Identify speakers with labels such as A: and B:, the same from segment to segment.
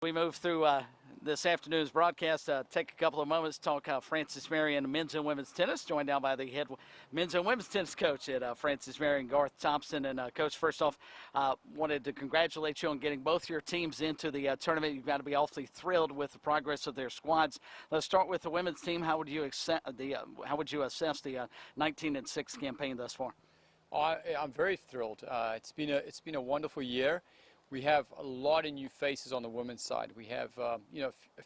A: We move through this afternoon's broadcast. Take a couple of moments to talk Francis Marion men's and women's tennis, joined now by the head men's and women's tennis coach at Francis Marion, Garth Thomson. And, Coach, first off, wanted to congratulate you on getting both your teams into the tournament. You've got to be awfully thrilled with the progress of their squads. Let's start with the women's team. How would you assess the 19-6 campaign thus far?
B: I'm very thrilled. It's been a wonderful year. We have a lot of new faces on the women's side. We have a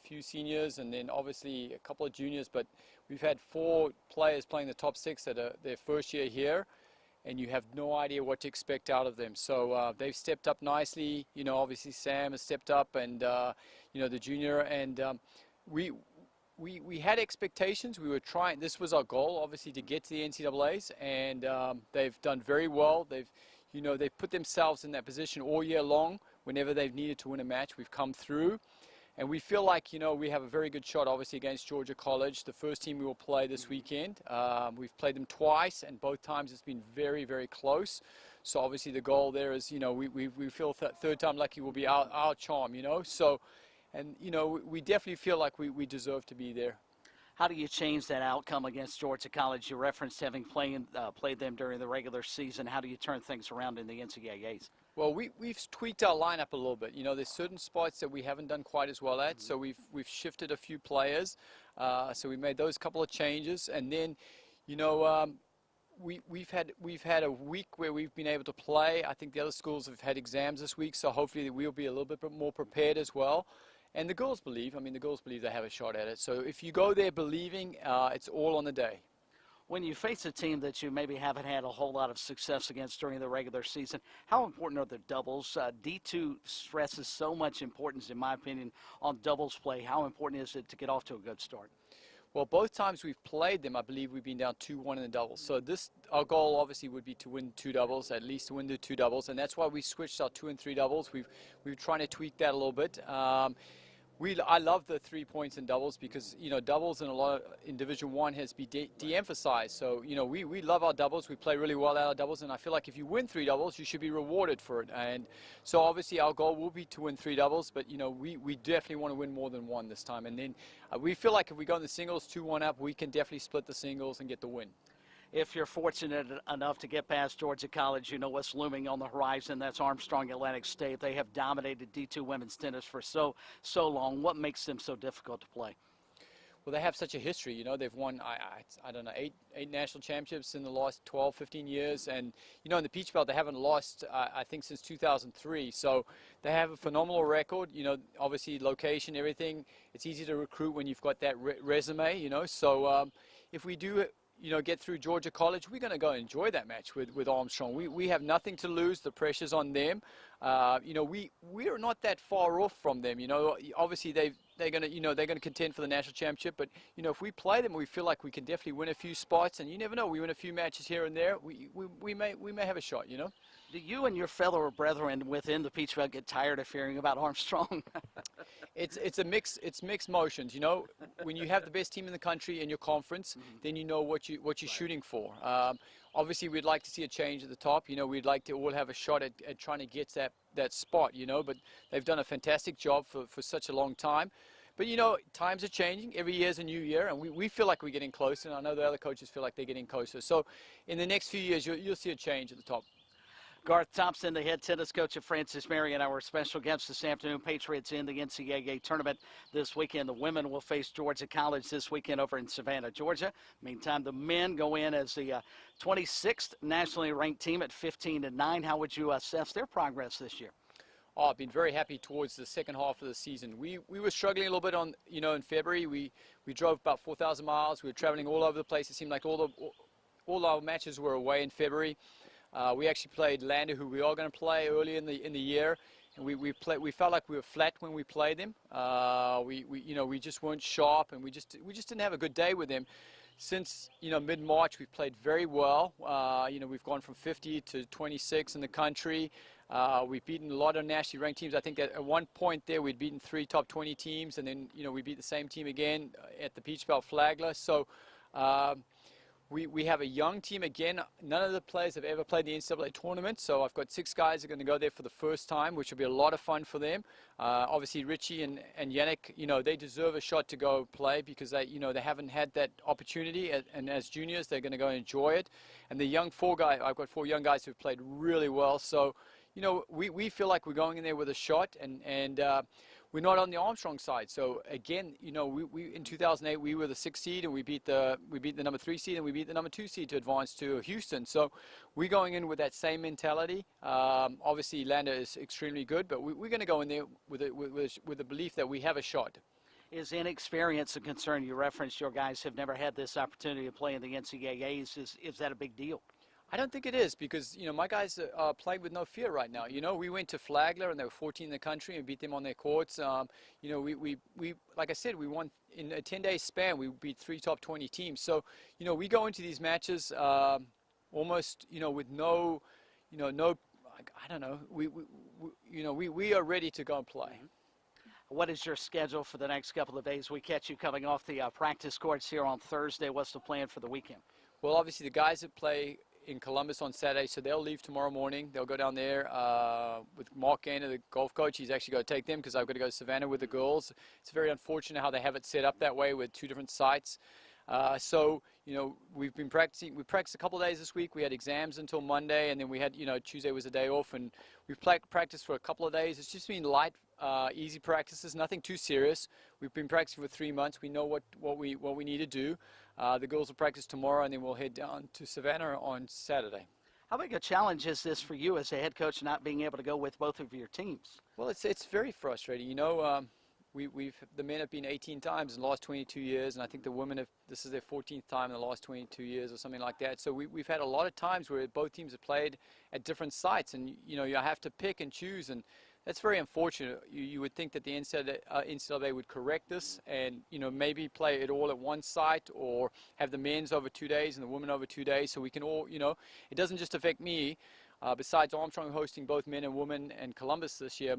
B: few seniors and then obviously a couple of juniors, but we've had 4 players playing the top 6 that are their first year here, and you have no idea what to expect out of them. So they've stepped up nicely. Obviously Sam has stepped up, and the junior, and we had expectations. We were trying. This was our goal, obviously, to get to the NCAAs, and they've done very well. They've put themselves in that position all year long. Whenever they've needed to win a match, we've come through. And we feel like, we have a very good shot, obviously, against Georgia College, the first team we will play this weekend. We've played them twice, and both times it's been very, very close. So, obviously, the goal there is, we feel third time lucky will be our charm, So, and, we definitely feel like we deserve to be there.
A: How do you change that outcome against Georgia College? You referenced having played them during the regular season. How do you turn things around in the NCAAs?
B: Well, we've tweaked our lineup a little bit. There's certain spots that we haven't done quite as well at, so we've shifted a few players. So we made those couple of changes, and then, we've had a week where we've been able to play. I think the other schools have had exams this week, so hopefully we'll be a little bit more prepared as well. And the girls believe they have a shot at it. So if you go there believing, it's all on the day.
A: When you face a team that you maybe haven't had a whole lot of success against during the regular season, how important are the doubles? D2 stresses so much importance, in my opinion, on doubles play. How important is it to get off to a good start?
B: Well, both times we've played them, I believe we've been down 2-1 in the doubles. So our goal obviously would be to win 2 doubles, at least to win the 2 doubles, and that's why we switched our 2 and 3 doubles. We're trying to tweak that a little bit. I love the 3 points in doubles because, doubles in Division 1 has been de-emphasized. So, we love our doubles. We play really well at our doubles, and I feel like if you win 3 doubles, you should be rewarded for it. And so, obviously, our goal will be to win 3 doubles, but, we definitely want to win more than 1 this time. And then we feel like if we go in the singles 2-1 up, we can definitely split the singles and get the win.
A: If you're fortunate enough to get past Georgia College, you know what's looming on the horizon. That's Armstrong Atlantic State. They have dominated D2 women's tennis for so long. What makes them so difficult to play?
B: Well, they have such a history. They've won, I don't know, eight national championships in the last 12, 15 years. And, in the Peach Belt, they haven't lost, I think, since 2003. So they have a phenomenal record. Obviously, location, everything. It's easy to recruit when you've got that resume, So if we do get through Georgia College, we're going to go enjoy that match with Armstrong. We have nothing to lose. The pressure's on them. We are not that far off from them. Obviously they're going to contend for the national championship. But if we play them, we feel like we can definitely win a few spots. And you never know. We win a few matches here and there. We may have a shot.
A: Do you and your fellow brethren within the Peach Belt get tired of hearing about Armstrong?
B: It's mixed motions. When you have the best team in the country in your conference, then you know what you're shooting for. Obviously, we'd like to see a change at the top. We'd like to all have a shot at trying to get that spot. But they've done a fantastic job for such a long time. But times are changing. Every year is a new year, and we feel like we're getting closer. And I know the other coaches feel like they're getting closer. So in the next few years, you'll see a change at the top.
A: Garth Thomson, the head tennis coach of Francis Marion, our special guest this afternoon. Patriots in the NCAA Tournament this weekend. The women will face Georgia College this weekend over in Savannah, Georgia. Meantime, the men go in as the 26th nationally ranked team at 15-9. How would you assess their progress this year?
B: I've been very happy towards the second half of the season. We were struggling a little bit on, in February. We drove about 4,000 miles. We were traveling all over the place. It seemed like all our matches were away in February. We actually played Lander, who we are going to play early in the year, and we felt like we were flat when we played them. We just weren't sharp, and we just didn't have a good day with them. Since mid-March, we've played very well. We've gone from 50 to 26 in the country. We've beaten a lot of nationally ranked teams. I think at one point there we'd beaten 3 top 20 teams, and then we beat the same team again at the Peach Belt Flagler. So. We have a young team again. None of the players have ever played the NCAA tournament, so I've got 6 guys that are going to go there for the first time, which will be a lot of fun for them. Obviously, Richie and Yannick, they deserve a shot to go play because they haven't had that opportunity, and as juniors, they're going to go enjoy it. And the young I've got 4 young guys who've played really well. So, we feel like we're going in there with a shot, and we're not on the Armstrong side. So again, we in 2008 we were the 6th seed, and we beat the number 3 seed, and we beat the number 2 seed to advance to Houston. So we're going in with that same mentality. Obviously, Lander is extremely good, but we're going to go in there with the belief that we have a shot.
A: Is inexperience a concern? You referenced your guys have never had this opportunity to play in the NCAAs. Is that a big deal?
B: I don't think it is because, my guys are playing with no fear right now. We went to Flagler and they were 14 in the country and beat them on their courts. We like I said, we won in a 10-day span. We beat 3 top 20 teams. So, we go into these matches almost, with no, I don't know. We are ready to go and play.
A: What is your schedule for the next couple of days? We catch you coming off the practice courts here on Thursday. What's the plan for the weekend?
B: Well, obviously the guys that play in Columbus on Saturday, so they'll leave tomorrow morning. They'll go down there with Mark Gaynor, the golf coach. He's actually going to take them because I've got to go to Savannah with the girls. It's very unfortunate how they have it set up that way with 2 different sites. So, we've been practicing. We practiced a couple of days this week. We had exams until Monday, and then we had, Tuesday was a day off, and we've practiced for a couple of days. It's just been light, easy practices, nothing too serious. We've been practicing for 3 months. We know what we need to do. The girls will practice tomorrow, and then we'll head down to Savannah on Saturday.
A: How big a challenge is this for you as a head coach, not being able to go with both of your teams?
B: Well, it's very frustrating. The men have been 18 times in the last 22 years, and I think the women this is their 14th time in the last 22 years or something like that. So we've had a lot of times where both teams have played at different sites, and you have to pick and choose, and that's very unfortunate. You would think that the NCAA would correct this and, maybe play it all at one site or have the men's over 2 days and the women over 2 days so we can all, it doesn't just affect me. Besides Armstrong hosting both men and women and Columbus this year,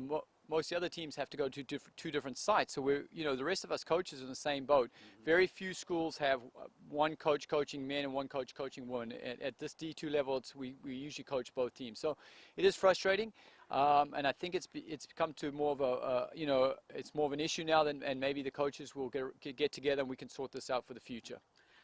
B: most of the other teams have to go to 2 different sites. So we're, the rest of us coaches are in the same boat. Very few schools have one coach coaching men and one coach coaching women. At this D2 level, we usually coach both teams. So it is frustrating. And I think it's become to more of it's more of an issue now and maybe the coaches will get together and we can sort this out for the future.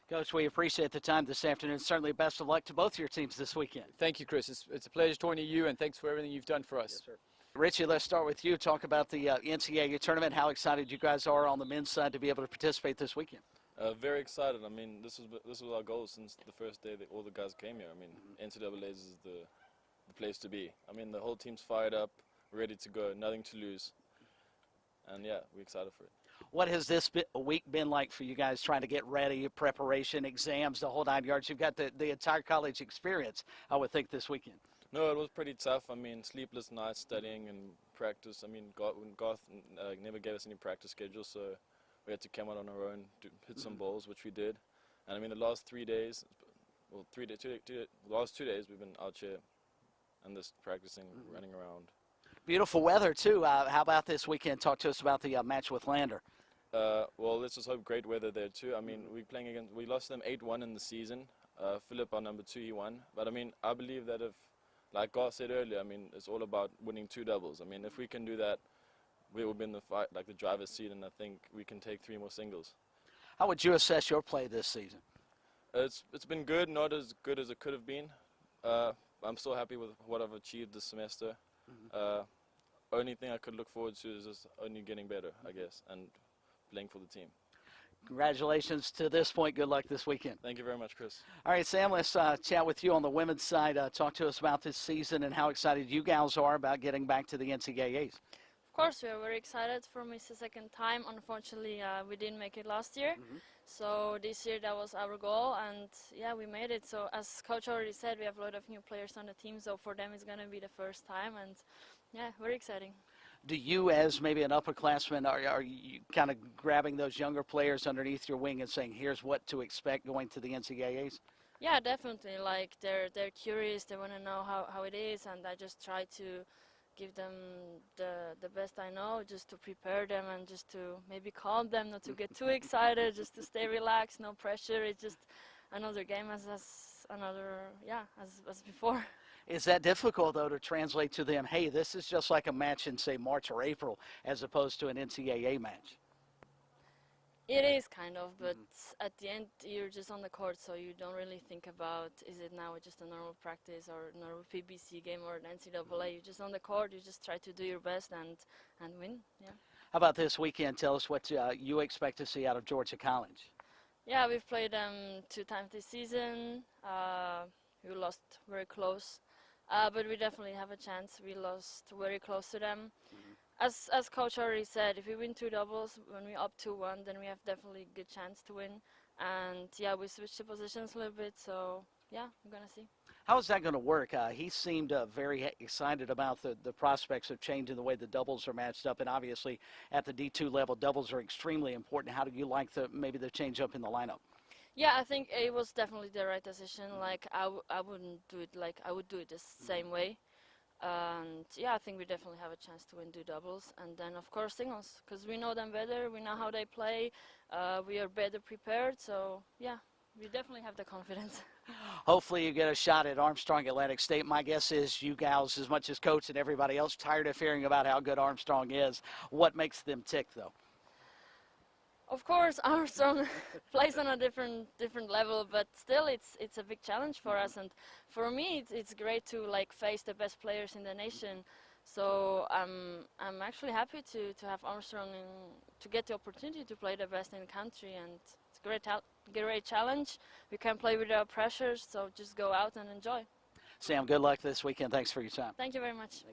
A: Coach, we appreciate the time this afternoon. Certainly best of luck to both your teams this weekend.
B: Thank you, Chris. It's a pleasure talking to you, and thanks for everything you've done for us.
A: Yes, sir. Richie, let's start with you. Talk about the NCAA tournament, how excited you guys are on the men's side to be able to participate this weekend.
C: Very excited. I mean, this was our goal since the first day that all the guys came here. I mean, NCAA is the place to be. I mean, the whole team's fired up, ready to go, nothing to lose. And, yeah, we're excited for it.
A: What has this week been like for you guys trying to get ready, preparation, exams, the whole 9 yards? You've got the entire college experience, I would think, this weekend.
C: No, it was pretty tough. I mean, sleepless nights, studying and practice. I mean, Garth never gave us any practice schedule, so we had to come out on our own to hit some balls, which we did. And, I mean, the last 3 days, well, the last 2 days, we've been out here and just practicing, running around.
A: Beautiful weather, too. How about this weekend? Talk to us about the match with Lander.
C: Well, let's just hope great weather there, too. I mean, we lost them 8-1 in the season. Philip, our number 2, he won. But, I mean, I believe that if, like Garth said earlier, I mean, it's all about winning 2 doubles. I mean, if we can do that, we will be in the fight, like the driver's seat, and I think we can take 3 more singles.
A: How would you assess your play this season?
C: It's been good, not as good as it could have been. I'm still happy with what I've achieved this semester. Only thing I could look forward to is just only getting better, I guess, and playing for the team.
A: Congratulations to this point. Good luck this weekend.
C: Thank you very much, Chris.
A: All right, Sam, let's chat with you on the women's side. Talk to us about this season and how excited you gals are about getting back to the NCAAs.
D: Of course, we are very excited for this second time. Unfortunately, we didn't make it last year. So this year that was our goal, and yeah, we made it. So as Coach already said, we have a lot of new players on the team, so for them it's going to be the first time, and yeah, very exciting.
A: Do you, as maybe an upperclassman, are you kind of grabbing those younger players underneath your wing and saying, here's what to expect going to the NCAAs?
D: Yeah, definitely. Like they're curious, they want to know how it is, and I just try to give them the best I know, just to prepare them and just to maybe calm them, not to get too excited, just to stay relaxed, no pressure. It's just another game as another, yeah, as before.
A: Is that difficult, though, to translate to them, hey, this is just like a match in, say, March or April, as opposed to an NCAA match?
D: It is kind of, but at the end you're just on the court, so you don't really think about, is it now just a normal practice or a normal PBC game or an NCAA. You're just on the court, you just try to do your best and win, yeah.
A: How about this weekend? Tell us what you expect to see out of Georgia College.
D: Yeah, we've played them 2 times this season. We lost very close, but we definitely have a chance. We lost very close to them. As coach already said, if we win 2 doubles, when we're up 2-1, then we have definitely a good chance to win. And yeah, we switched the positions a little bit, so yeah, we're gonna see.
A: How is that going to work? He seemed very excited about the prospects of changing the way the doubles are matched up, and obviously at the D2 level, doubles are extremely important. How do you like maybe the change up in the lineup?
D: Yeah, I think it was definitely the right decision. Like I wouldn't do it like I would do it the same way. And yeah, I think we definitely have a chance to win 2 doubles, and then of course singles, because we know them better, we know how they play, we are better prepared, so yeah, we definitely have the confidence.
A: Hopefully you get a shot at Armstrong Atlantic State. My guess is you gals, as much as coach and everybody else, tired of hearing about how good Armstrong is. What makes them tick, though?
D: Of course, Armstrong plays on a different level, but still, it's a big challenge for us. And for me, it's great to like face the best players in the nation. So I'm actually happy to have Armstrong to get the opportunity to play the best in the country, and it's a great challenge. We can play without pressure, so just go out and enjoy.
A: Sam, good luck this weekend. Thanks for your time.
D: Thank you very much.